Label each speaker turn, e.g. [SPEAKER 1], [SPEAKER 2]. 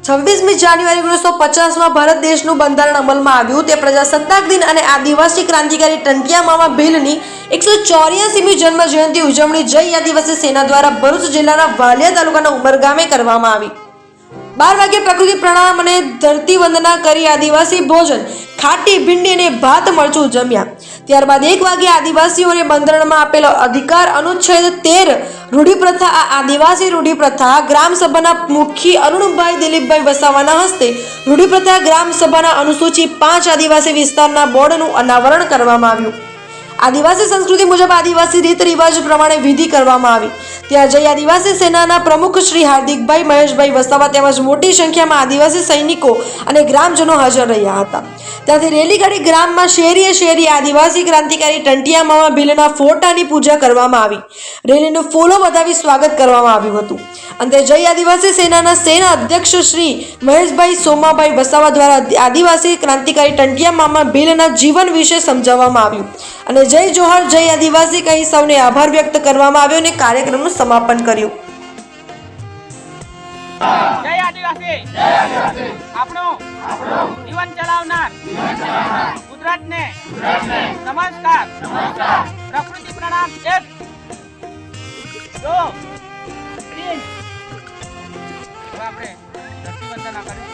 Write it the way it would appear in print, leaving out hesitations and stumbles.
[SPEAKER 1] 26મી જાન્યુઆરી 1950માં ભારત દેશનું બંધારણ અમલમાં આવ્યું. તે પ્રજાસત્તાક દિન અને આદિવાસી ક્રાંતિકારી ટંટિયા મામા ભીલની 184મી જન્મ જયંતિ ઉજવણી જય આદિવાસી સેના દ્વારા ભરૂચ જિલ્લાના વાલિયા તાલુકાના ઉમરગામે કરવામાં આવી. 12 વાગ્યે પ્રકૃતિ પ્રણામ અને ધરતી વંદના કરી આદિવાસી ભોજન ખાટી ભીંડી અને ભાત મરચું જમ્યા. ત્યારબાદ 1 વાગ્યે આદિવાસીઓને બંધારણમાં આપેલો અધિકાર અનુચ્છેદ 13 રૂઢિપ્રથા આ આદિવાસી રૂઢિપ્રથા ગ્રામસભાના મુખી અરુણભાઈ દિલીપભાઈ વસાવાના હસ્તે રૂઢિપ્રથા ગ્રામસભાના અનુસૂચિ 5 આદિવાસી વિસ્તારના બોર્ડનું અનાવરણ કરવામાં આવ્યું. આદિવાસી સંસ્કૃતિ મુજબ આદિવાસી રીત રિવાજ પ્રમાણે વિધિ કરવામાં આવી. ત્યાં જઈ આદિવાસી સેનાના પ્રમુખ શ્રી હાર્દિકભાઈ મહેશભાઈ વસાવા તેમજ મોટી સંખ્યામાં આદિવાસી સૈનિકો અને ગ્રામજનો હાજર રહ્યા હતા. ત્યાંથી રેલી કાઢી ગ્રામમાં શેરીએ શેરી આદિવાસી ક્રાંતિકારી ટંટિયા મામા ભીલના ફોટાની પૂજા કરવામાં આવી. રેલીનું ફૂલો વધાવી સ્વાગત કરવામાં આવ્યું હતું. અંતે જય આદિવાસી સેનાના સેના અધ્યક્ષ શ્રી મહેશભાઈ સોમાભાઈ વસાવા દ્વારા આદિવાસી ક્રાંતિકારી ટંટિયા મામા ભીલના જીવન વિશે સમજાવવામાં આવ્યું અને જય જોહર જય આદિવાસી કહી સૌને આભાર વ્યક્ત કરવામાં આવ્યો અને કાર્યક્રમનું સમાપન કર્યું.
[SPEAKER 2] જય આદિવાસી આપણું જીવન ચલાવનાર ગુજરાતને નમસ્કાર. પ્રકૃતિ પ્રણામ 1 2 3 આપણે ધરતી વંદના કરીશું.